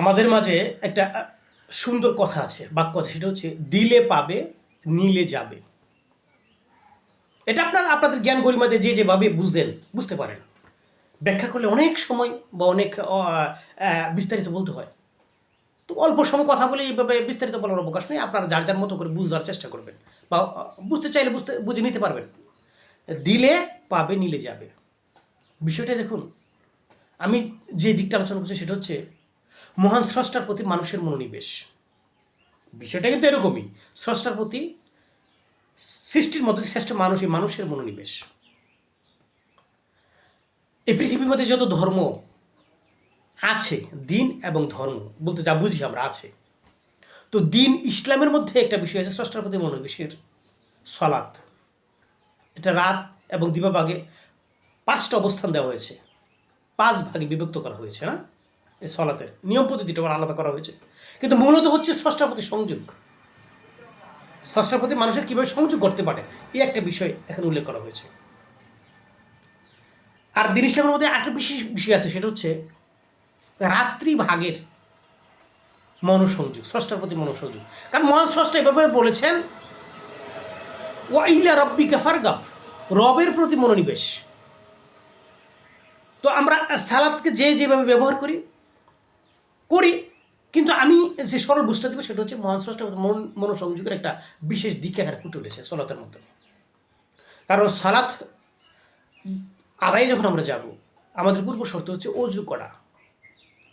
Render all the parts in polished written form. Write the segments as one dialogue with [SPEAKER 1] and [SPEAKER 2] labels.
[SPEAKER 1] আমাদের মাঝে একটা সুন্দর কথা আছে, বাক্য আছে, সেটা হচ্ছে দিলে পাবে, নিলে যাবে। এটা আপনাদের জ্ঞান গরিমাতে যে যেভাবে বুঝতে পারেন। ব্যাখ্যা করলে অনেক সময় বা অনেক বিস্তারিত বলতে হয়। তো অল্প সময় কথা বলে এইভাবে বিস্তারিত বলার অবকাশ নেই। আপনারা যার যার মতো করে বুঝবার চেষ্টা করবেন, বা বুঝতে চাইলে বুঝে নিতে পারবেন। দিলে পাবে, নিলে যাবে। বিষয়টা দেখুন, আমি যে দিকটা আলোচনা করছি সেটা হচ্ছে মহান স্রষ্টার প্রতি মানুষের মনোনিবেশ। বিষয়টা কিন্তু এরকমই, স্রষ্টার প্রতি, সৃষ্টির মধ্যে শ্রেষ্ঠ মানুষই মানুষের মনোনিবেশ। এই পৃথিবীর মধ্যে যত ধর্ম আছে, দিন এবং ধর্ম বলতে যা বুঝি আমরা আছে, তো দিন ইসলামের মধ্যে একটা বিষয় আছে স্রষ্টার প্রতি মনোনিবেশের, সালাত। এটা রাত এবং দিবাভাগে 5টা অবস্থান দেওয়া হয়েছে, 5 ভাগে বিভক্ত করা হয়েছে না, এই সালাতের নিয়ম পদ্ধতিটা আলাদা করা হয়েছে। কিন্তু মূলত হচ্ছে স্রষ্টার প্রতি সংযোগ, স্রষ্টার প্রতি মানুষের কীভাবে সংযোগ করতে পারে, এই একটা বিষয় এখানে উল্লেখ করা হয়েছে। আর দিন ইসলামের মধ্যে একটা বিশেষ বিষয় আছে, সেটা হচ্ছে রাত্রি ভাগের মনোসংযোগ, স্রষ্টার প্রতি মনোসংযোগ। কারণ মহান স্রষ্টা এভাবে বলেছেন, ওয়াইলা রব্বিকা ফারগাব, রবের প্রতি মনোনিবেশ। তো আমরা সালাদকে যেভাবে ব্যবহার করি, কিন্তু আমি যে সরল বুঝতে দেবো সেটা হচ্ছে মহান স্রষ্টার মনোসংযোগের একটা বিশেষ দিক এখানে ফুটে উঠেছে সালাতের মধ্যে। কারণ সালাত আদায় যখন আমরা যাব, আমাদের পূর্ব শর্ত হচ্ছে অজু করা।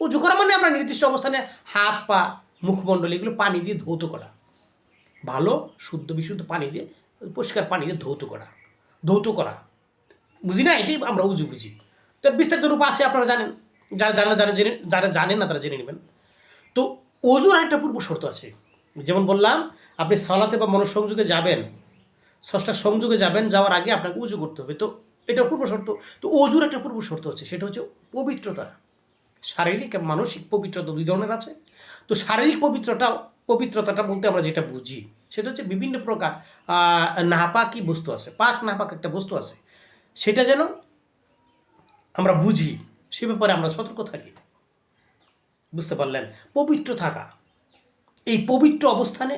[SPEAKER 1] অজু করা মানে আমরা নির্দিষ্ট অবস্থানে হাত পা মুখমণ্ডল এগুলো পানি দিয়ে ধৌত করা, ভালো শুদ্ধ বিশুদ্ধ পানি দিয়ে, পরিষ্কার পানি দিয়ে ধৌত করা বুঝি না, এটাই আমরা উজু বুঝি। তো বিস্তারিত রূপ আছে, আপনারা জানেন, যারা জানেন না তারা জেনে নেবেন। তো অজুর একটা পূর্ব শর্ত আছে। যেমন বললাম, আপনি সালাতে বা মনোসংযোগে যাবেন, স্রষ্টার সংযোগে যাবেন, যাওয়ার আগে আপনাকে উজু করতে হবে। তো এটা পূর্ব শর্ত। তো অজুর একটা পূর্ব শর্ত হচ্ছে, সেটা হচ্ছে পবিত্রতা। শারীরিক এবং মানসিক পবিত্রতা 2 ধরনের আছে। তো শারীরিক পবিত্রতাটা বলতে আমরা যেটা বুঝি সেটা হচ্ছে বিভিন্ন প্রকার নাপাকি বস্তু আছে, পাক নাপাক একটা বস্তু আছে, সেটা যেন আমরা বুঝি, সে ব্যাপারে আমরা সতর্ক থাকি। বুঝতে পারলেন? পবিত্র থাকা, এই পবিত্র অবস্থানে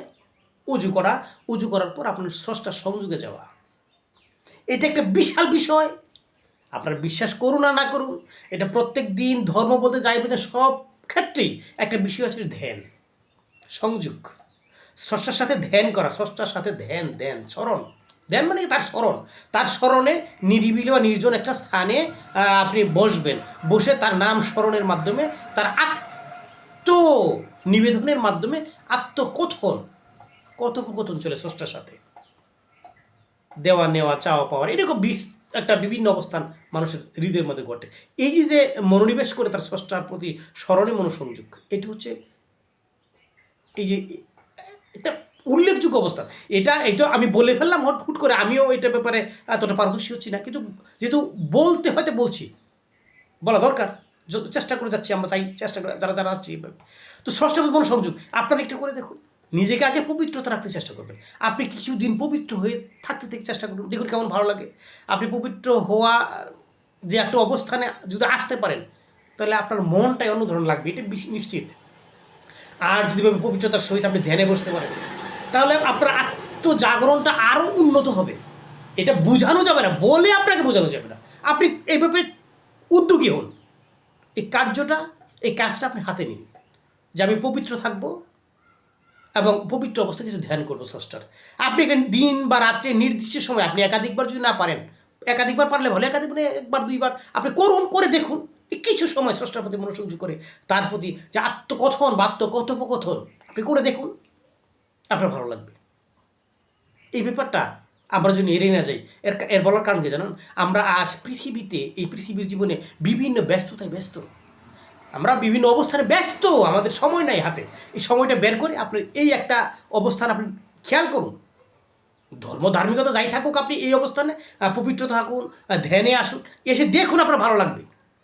[SPEAKER 1] উজু করার পর আপনার স্রষ্টার সংযোগে যাওয়া, এটা একটা বিশাল বিষয়। আপনারা বিশ্বাস করুন আর না করুন, এটা প্রত্যেক দিন ধর্ম বলতে যাই বলতে সব ক্ষেত্রেই একটা বিষয় আছে, ধ্যান, সংযোগ, স্রষ্টার সাথে ধ্যান করা, স্রষ্টার সাথে ধ্যান স্মরণ। ধ্যান মানে তার স্মরণে নিরিবিলি বা নির্জন একটা স্থানে আপনি বসবেন, বসে তার নাম স্মরণের মাধ্যমে, তার নিবেদনের মাধ্যমে কথোপকথন চলে স্রষ্টার সাথে, দেওয়া নেওয়া, চাওয়া পাওয়ার, এরকম একটা বিভিন্ন অবস্থান মানুষের হৃদয়ের মধ্যে ঘটে। এই যে মনোনিবেশ করে তার স্রষ্টার প্রতি স্মরণে মনোসংযোগ, এটি হচ্ছে এই যে একটা উল্লেখযোগ্য অবস্থান। এটা আমি বলে ফেললাম হুট করে, আমিও এটার ব্যাপারে এতটা পারদর্শী হচ্ছি না, কিন্তু যেহেতু বলতে হয়তো বলছি, বলা দরকার, চেষ্টা করে যাচ্ছি, আমরা চাই চেষ্টা করে যারা যাচ্ছি। তো স্রষ্টার মনোসংযোগ আপনারা একটু করে দেখুন, নিজেকে আগে পবিত্রতা রাখতে চেষ্টা করবেন। আপনি কিছুদিন পবিত্র হয়ে থাকতে চেষ্টা করুন, দেখুন কেমন ভালো লাগে। আপনি পবিত্র হওয়া যে একটা অবস্থানে যদি আসতে পারেন, তাহলে আপনার মনটাই অন্য ধরনের লাগবে, এটা নিশ্চিত। আর যদি পবিত্রতার সহিত আপনি ধ্যানে বসতে পারেন, তাহলে আপনার আত্মজাগরণটা আরও উন্নত হবে। এটা বোঝানো যাবে না, বলে আপনাকে বোঝানো যাবে না। আপনি এইভাবে উদ্যোগী হন, এই কাজটা আপনি হাতে নিন, যে আমি পবিত্র থাকবো এবং পবিত্র অবস্থায় কিছু ধ্যান করবো স্রষ্টার। আপনি একটা দিন বা রাত্রে নির্দিষ্ট সময়, আপনি একাধিকবার যদি না পারেন, একাধিকবার পারলে ভালো, একবার 2বার আপনি করে দেখুন, কিছু সময় স্রষ্টার প্রতি মনোসংযোগ করে তার প্রতি যে আত্মকথন বা আত্মকথোপকথন আপনি করে দেখুন, আপনার ভালো লাগবে। এই ব্যাপারটা আমরা যদি এড়িয়ে না যাই, এর বলার কারণ কি জানেন? আমরা আজ এই পৃথিবীর জীবনে বিভিন্ন ব্যস্ততায় ব্যস্ত, আমরা বিভিন্ন অবস্থানে ব্যস্ত, আমাদের সময় নাই হাতে। এই সময়টা বের করে আপনি এই একটা অবস্থান আপনি খেয়াল করুন, ধার্মিকতা যাই থাকুক, আপনি এই অবস্থানে পবিত্র থাকুন, ধ্যানে আসুন, এসে দেখুন, আপনার ভালো লাগবে।